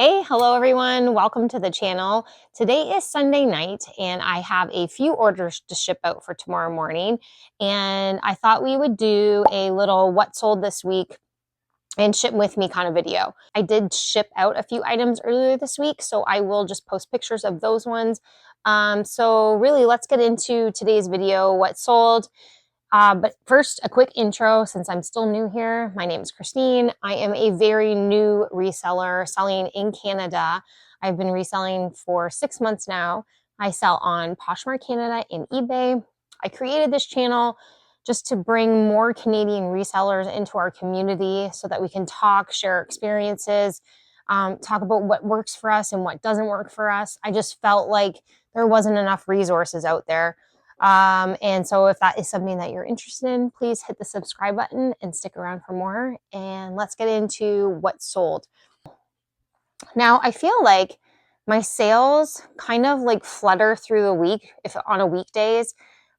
Hey, hello everyone. Welcome to the channel. Today is Sunday night and I have a few orders to ship out for tomorrow morning. And I thought we would do a little what sold this week and ship with me kind of video. I did ship out a few items earlier this week, so I will just post pictures of those ones. So really, let's get into today's video, what sold. But first, a quick intro since I'm still new here. My name is Christine. I am a very new reseller selling in Canada. I've been reselling for 6 months now. I sell on Poshmark Canada and eBay. I created this channel just to bring more Canadian resellers into our community so that we can talk, share experiences, talk about what works for us and what doesn't work for us. I just felt like there wasn't enough resources out there. And so if that is something that you're interested in, please hit the subscribe button and stick around for more. And let's get into what sold. Now, I feel like my sales kind of like flutter through the week if on a weekdays,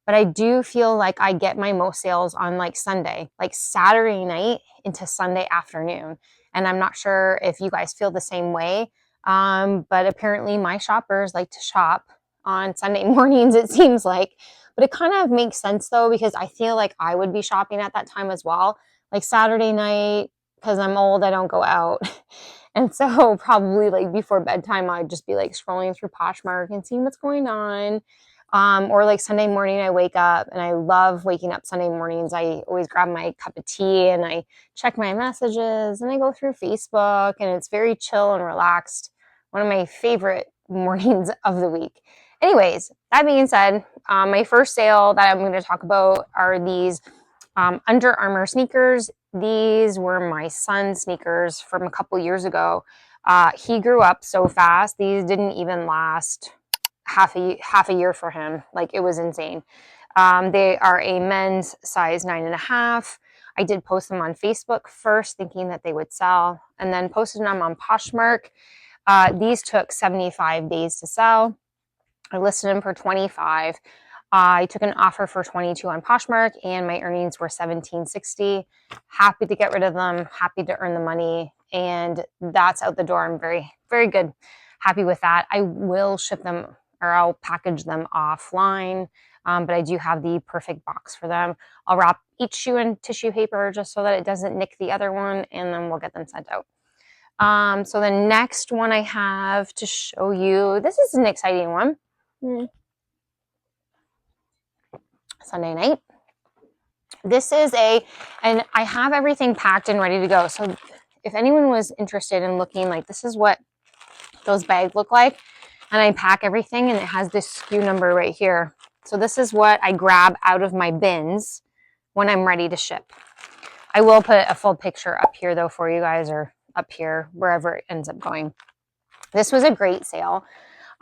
but I do feel like I get my most sales on like Sunday, like Saturday night into Sunday afternoon. And I'm not sure if you guys feel the same way. But apparently my shoppers like to shop on Sunday mornings, it seems like. But it kind of makes sense though, because I feel like I would be shopping at that time as well. Like Saturday night, because I'm old, I don't go out. And so probably like before bedtime, I'd just be like scrolling through Poshmark and seeing what's going on. Or like Sunday morning, I wake up and I love waking up Sunday mornings. I always grab my cup of tea and I check my messages and I go through Facebook and it's very chill and relaxed. One of my favorite mornings of the week. Anyways, that being said, my first sale that I'm going to talk about are these Under Armour sneakers. These were my son's sneakers from a couple years ago. He grew up so fast. These didn't even last half a year for him. Like, it was insane. They are a men's size 9.5. I did post them on Facebook first, thinking that they would sell, and then posted them on Poshmark. These took 75 days to sell. I listed them for 25. I took an offer for 22 on Poshmark and my earnings were $17.60. Happy to get rid of them, happy to earn the money, and that's out the door. I'm very, very good. Happy with that. I will ship them, or I'll package them offline, but I do have the perfect box for them. I'll wrap each shoe in tissue paper just so that it doesn't nick the other one, and then we'll get them sent out. So the next one I have to show you, this is an exciting one. Sunday night. This is and I have everything packed and ready to go. So if anyone was interested in looking, like, this is what those bags look like. And I pack everything and it has this SKU number right here. So this is what I grab out of my bins when I'm ready to ship. I will put a full picture up here though for you guys, or up here, wherever it ends up going. This was a great sale.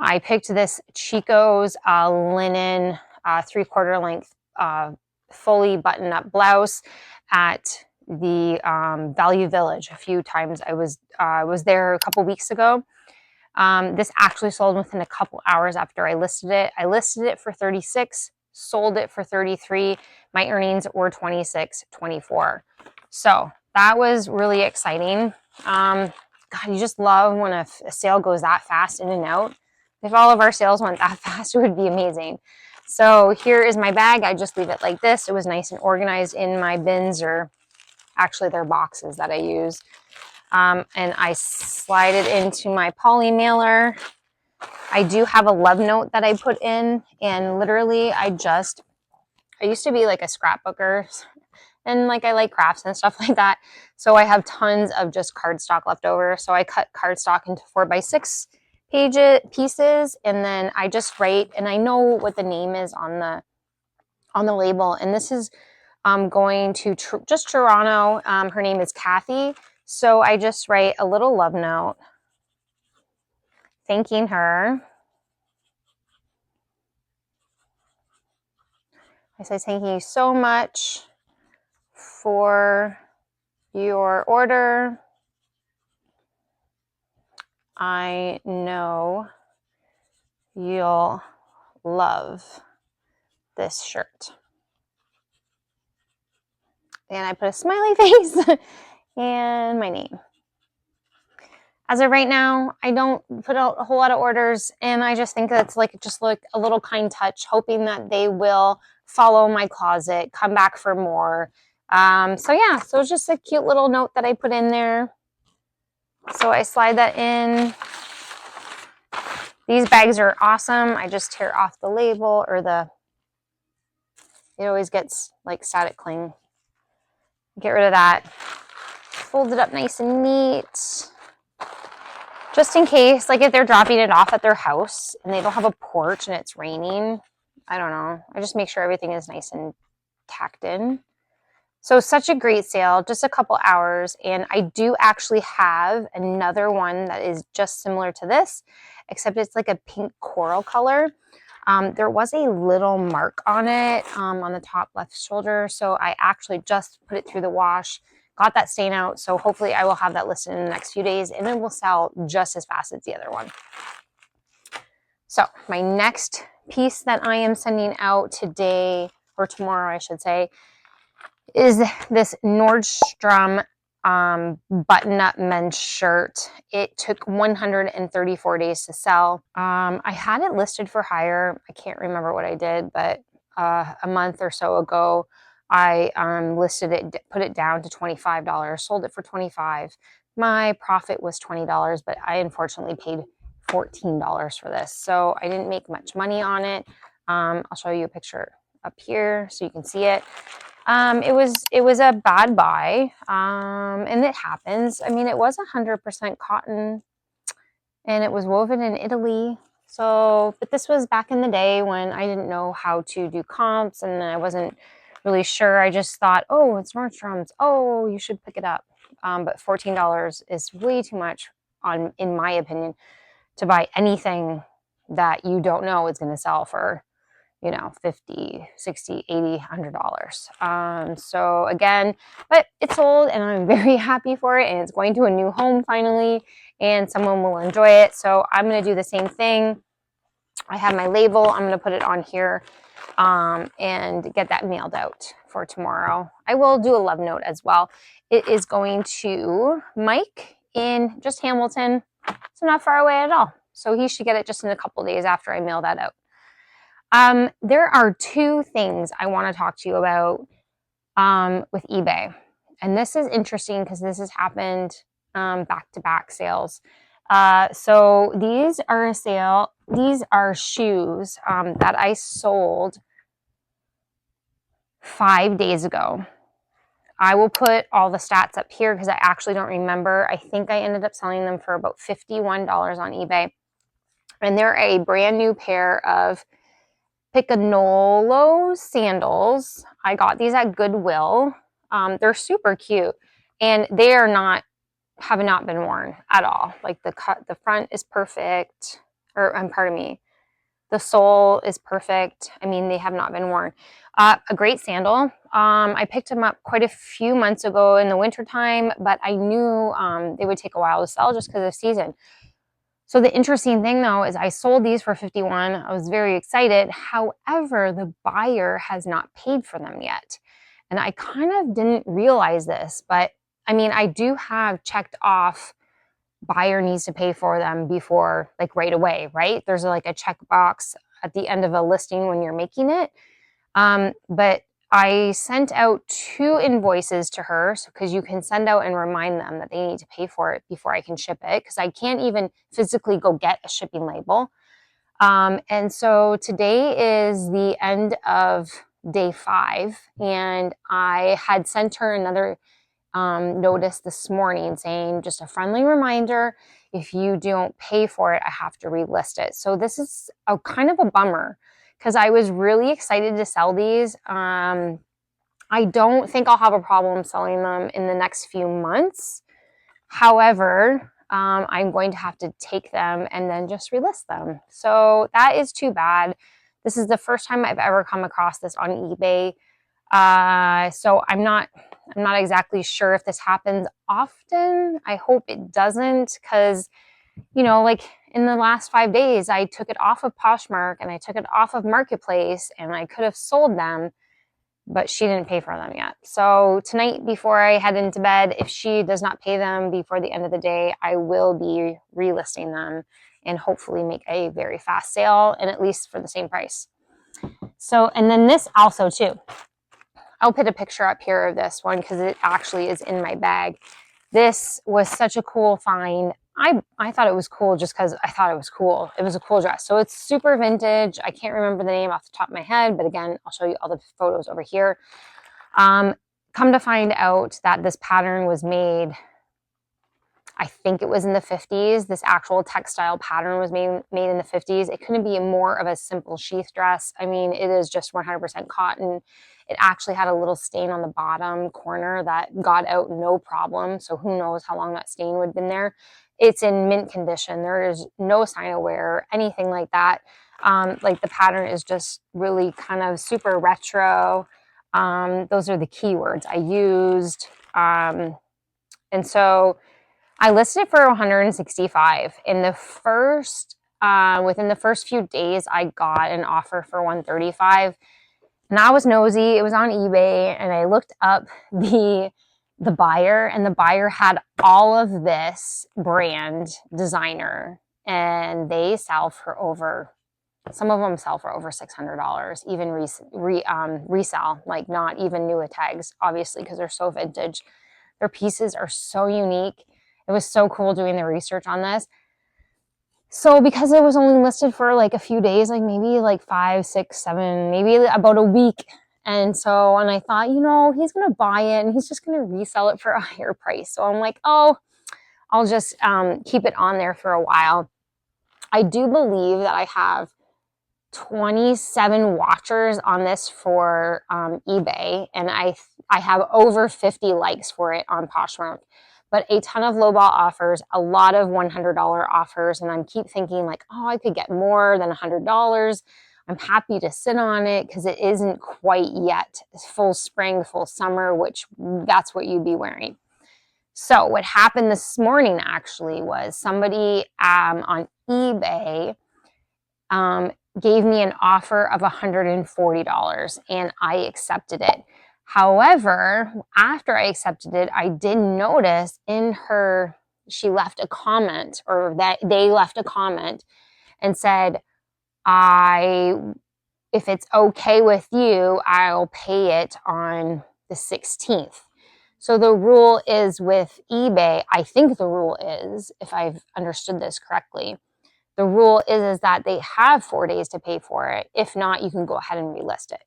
I picked this Chico's linen 3/4 length fully buttoned up blouse at the Value Village a few times. I was there a couple weeks ago. This actually sold within a couple hours after I listed it. I listed it for 36, sold it for 33. My earnings were 26.24. So that was really exciting. God, you just love when a sale goes that fast in and out. If all of our sales went that fast, it would be amazing. So here is my bag. I just leave it like this. It was nice and organized in my bins, or actually they're boxes that I use. And I slide it into my poly mailer. I do have a love note that I put in, and literally I used to be like a scrapbooker, and like I like crafts and stuff like that. So I have tons of just cardstock left over. So I cut cardstock into 4x6 pieces, and then I just write, and I know what the name is on the label. And this is going to just Toronto. Her name is Kathy. So I just write a little love note thanking her. I say, thank you so much for your order. I know you'll love this shirt. And I put a smiley face and my name. as of right now, I don't put out a whole lot of orders, and I just think that's just like a little kind touch, hoping that they will follow my closet, come back for more. So yeah, so it's just a cute little note that I put in there. So I slide that in. These bags are awesome. I just tear off the label or it always gets like static cling. Get rid of that. Fold it up nice and neat. Just in case, like if they're dropping it off at their house and they don't have a porch and it's raining, I don't know. I just make sure everything is nice and tacked in. So such a great sale, just a couple hours. And I do actually have another one that is just similar to this, except it's like a pink coral color. There was a little mark on it on the top left shoulder. So I actually just put it through the wash, got that stain out. So hopefully I will have that listed in the next few days and it will sell just as fast as the other one. So my next piece that I am sending out today, or tomorrow I should say, is this Nordstrom button-up men's shirt. It took 134 days to sell. I had it listed for hire. I can't remember what I did, but a month or so ago, I listed it, put it down to $25, sold it for $25. My profit was $20, but I unfortunately paid $14 for this. So I didn't make much money on it. I'll show you a picture up here so you can see it. It was a bad buy, and it happens. I mean, it was 100% cotton, and it was woven in Italy. So, but this was back in the day when I didn't know how to do comps, and I wasn't really sure. I just thought, oh, it's Nordstrom's. Oh, you should pick it up. But $14 is way too much, in my opinion, to buy anything that you don't know is going to sell for, you know, $50, $60, $80, $100. So again, but it's sold and I'm very happy for it, and it's going to a new home finally, and someone will enjoy it. So I'm going to do the same thing. I have my label. I'm going to put it on here and get that mailed out for tomorrow. I will do a love note as well. It is going to Mike in just Hamilton, so not far away at all. So he should get it just in a couple days after I mail that out. There are two things I want to talk to you about with eBay. And this is interesting because this has happened back-to-back sales. So these are a sale. These are shoes that I sold 5 days ago. I will put all the stats up here because I actually don't remember. I think I ended up selling them for about $51 on eBay. And they're a brand new pair of Picanolo sandals. I got these at Goodwill. They're super cute, and they have not been worn at all. Like the front is perfect, or pardon me, the sole is perfect. I mean, they have not been worn. A great sandal. I picked them up quite a few months ago in the wintertime, but I knew they would take a while to sell just because of season. So the interesting thing, though, is I sold these for $51. I was very excited. However, the buyer has not paid for them yet. And I kind of didn't realize this, but I mean, I do have checked off buyer needs to pay for them before, like right away, right? There's like a checkbox at the end of a listing when you're making it. But I sent out 2 invoices to her, because you can send out and remind them that they need to pay for it before I can ship it, because I can't even physically go get a shipping label. And so today is the end of day 5, and I had sent her another notice this morning saying, just a friendly reminder, if you don't pay for it, I have to relist it. So this is a kind of a bummer, because I was really excited to sell these. I don't think I'll have a problem selling them in the next few months. However, I'm going to have to take them and then just relist them. So that is too bad. This is the first time I've ever come across this on eBay. So I'm not exactly sure if this happens often. I hope it doesn't, because, you know, like in the last 5 days, I took it off of Poshmark and I took it off of Marketplace, and I could have sold them, but she didn't pay for them yet. So tonight, before I head into bed, if she does not pay them before the end of the day, I will be relisting them and hopefully make a very fast sale, and at least for the same price. So, and then this also too, I'll put a picture up here of this one because it actually is in my bag. This was such a cool find. I thought it was cool just because I thought it was cool. It was a cool dress. So it's super vintage. I can't remember the name off the top of my head, but again, I'll show you all the photos over here. Come to find out that this pattern was made, I think it was in the 50s. This actual textile pattern was made in the 50s. It couldn't be more of a simple sheath dress. I mean, it is just 100% cotton. It actually had a little stain on the bottom corner that got out no problem. So who knows how long that stain would have been there. It's in mint condition. There is no sign of wear, anything like that. Like the pattern is just really kind of super retro. Those are the keywords I used. And so I listed it for $165. In the first, within the first few days, I got an offer for $135. And I was nosy. It was on eBay, and I looked up the buyer, and the buyer had all of this brand designer, and they sell for over, some of them sell for over $600, even resell, like not even new tags, obviously, because they're so vintage. Their pieces are so unique. It was so cool doing the research on this. So because it was only listed for like a few days, like maybe like 5, 6, 7, maybe about a week. And I thought, you know, he's going to buy it and he's just going to resell it for a higher price. So I'm like, oh, I'll just keep it on there for a while. I do believe that I have 27 watchers on this for eBay, and I have over 50 likes for it on Poshmark. But a ton of lowball offers, a lot of $100 offers, and I keep thinking like, oh, I could get more than $100. I'm happy to sit on it because it isn't quite yet full spring, full summer, which that's what you'd be wearing. So what happened this morning actually was somebody on eBay gave me an offer of $140, and I accepted it. However, after I accepted it, I did notice she left a comment, or that they left a comment and said, if it's okay with you, I'll pay it on the 16th. So the rule is with eBay, I think the rule is, if I've understood this correctly, the rule is that they have 4 days to pay for it. If not, you can go ahead and relist it.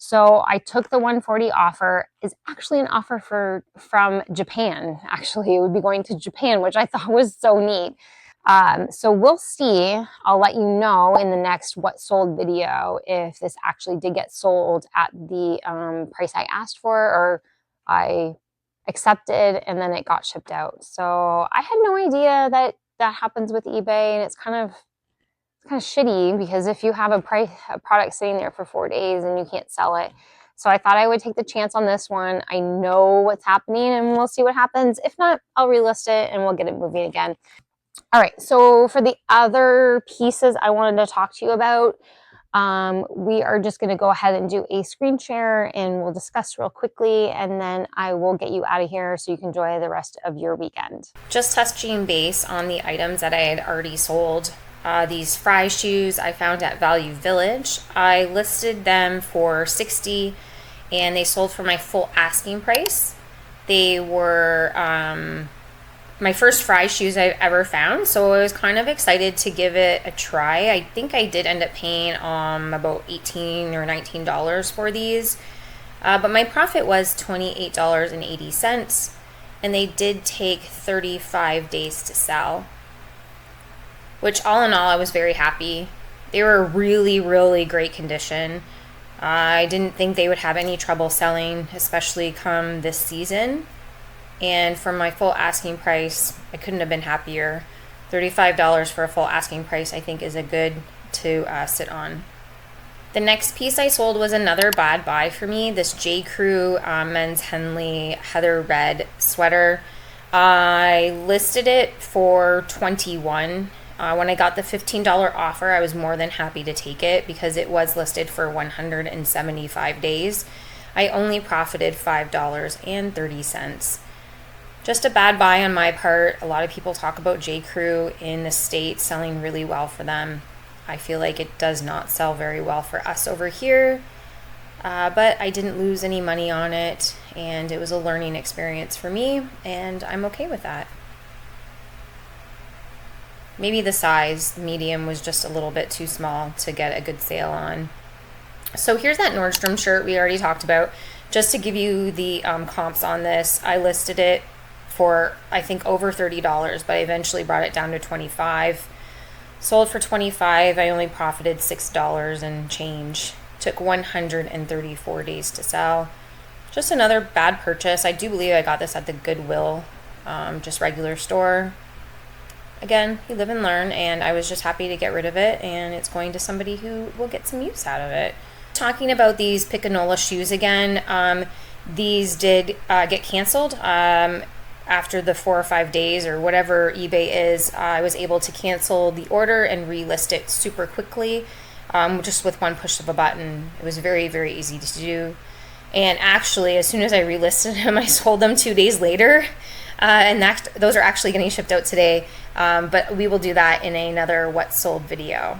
So I took the $140 offer. It's actually an offer from Japan. Actually, it would be going to Japan, which I thought was so neat. So we'll see. I'll let you know in the next What Sold video if this actually did get sold at the price I asked for, or I accepted and then it got shipped out. So I had no idea that happens with eBay, and it's kind of shitty because if you have a product sitting there for 4 days and you can't sell it. So I thought I would take the chance on this one. I know what's happening and we'll see what happens. If not, I'll relist it and we'll get it moving again. All right, so for the other pieces I wanted to talk to you about, we are just going to go ahead and do a screen share and we'll discuss real quickly, and then I will get you out of here so you can enjoy the rest of your weekend. Just touching base on the items that I had already sold. These Fry shoes I found at Value Village. I listed them for $60 and they sold for my full asking price. They were my first Fry shoes I've ever found, so I was kind of excited to give it a try. I think I did end up paying about $18 or $19 for these, but my profit was $28.80, and they did take 35 days to sell, which all in all, I was very happy. They were really, really great condition. I didn't think they would have any trouble selling, especially come this season. And for my full asking price, I couldn't have been happier. $35 for a full asking price, I think, is a good to sit on. The next piece I sold was another bad buy for me. This J. Crew men's Henley Heather Red sweater. I listed it for $21. When I got the $15 offer, I was more than happy to take it because it was listed for 175 days. I only profited $5.30. Just a bad buy on my part. A lot of people talk about J.Crew in the States selling really well for them. I feel like it does not sell very well for us over here. But I didn't lose any money on it, and it was a learning experience for me, and I'm okay with that. Maybe the size, medium, was just a little bit too small to get a good sale on. So here's that Nordstrom shirt we already talked about. Just to give you the comps on this, I listed it for, I think, over $30, but I eventually brought it down to $25. Sold for $25. I only profited $6 and change. Took 134 days to sell. Just another bad purchase. I do believe I got this at the Goodwill, just regular store. Again, you live and learn, and I was just happy to get rid of it, and it's going to somebody who will get some use out of it. Talking about these Piccanola shoes again, these did get canceled. After the 4 or 5 days or whatever eBay is, I was able to cancel the order and relist it super quickly. Just with one push of a button. It was very, very easy to do. And actually, as soon as I relisted them, I sold them 2 days later. And those are actually getting shipped out today. But we will do that in another What Sold video.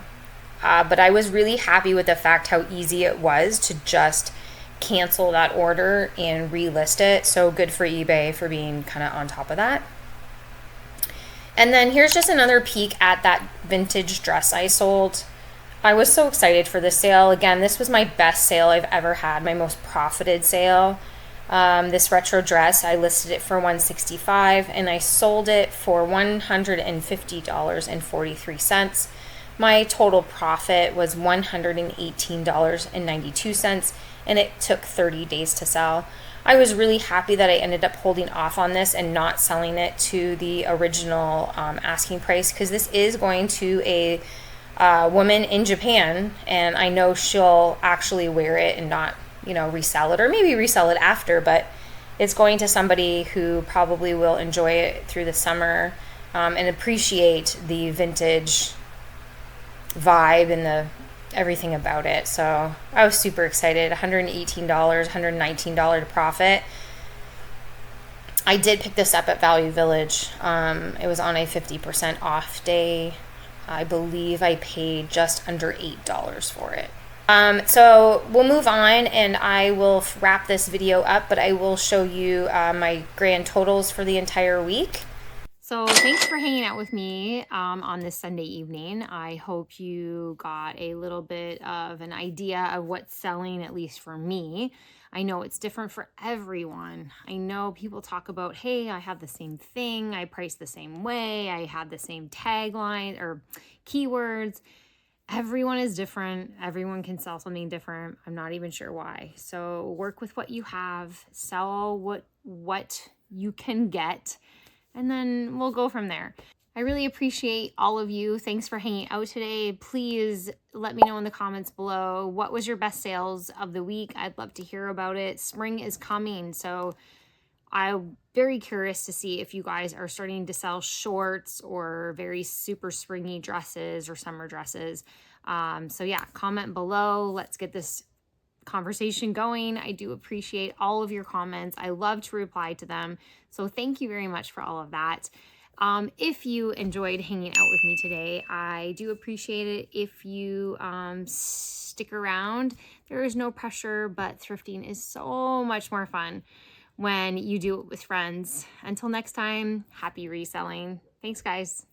But I was really happy with the fact how easy it was to just cancel that order and relist it. So good for eBay for being kind of on top of that. And then here's just another peek at that vintage dress I sold. I was so excited for this sale. Again, this was my best sale I've ever had, my most profited sale. This retro dress, I listed it for $165 and I sold it for $150.43. My total profit was $118.92, and it took 30 days to sell. I was really happy that I ended up holding off on this and not selling it to the original asking price, because this is going to a woman in Japan, and I know she'll actually wear it and not, resell it, or maybe resell it after, but it's going to somebody who probably will enjoy it through the summer and appreciate the vintage vibe and everything about it. So I was super excited. $118, $119 to profit. I did pick this up at Value Village. It was on a 50% off day. I believe I paid just under $8 for it. So we'll move on, and I will wrap this video up, but I will show you my grand totals for the entire week. So thanks for hanging out with me on this Sunday evening. I hope you got a little bit of an idea of what's selling, at least for me. I know it's different for everyone. I know people talk about, hey, I have the same thing, I price the same way, I have the same tagline or keywords. Everyone is different. Everyone can sell something different. I'm not even sure why. So work with what you have, sell what you can get, and then we'll go from there. I really appreciate all of you. Thanks for hanging out today. Please let me know in the comments below, what was your best sales of the week? I'd love to hear about it. Spring is coming, so I'm very curious to see if you guys are starting to sell shorts or very super springy dresses or summer dresses. So yeah, comment below. Let's get this conversation going. I do appreciate all of your comments. I love to reply to them. So thank you very much for all of that. If you enjoyed hanging out with me today, I do appreciate it if you stick around. There is no pressure, but thrifting is so much more fun when you do it with friends. Until next time, happy reselling. Thanks, guys.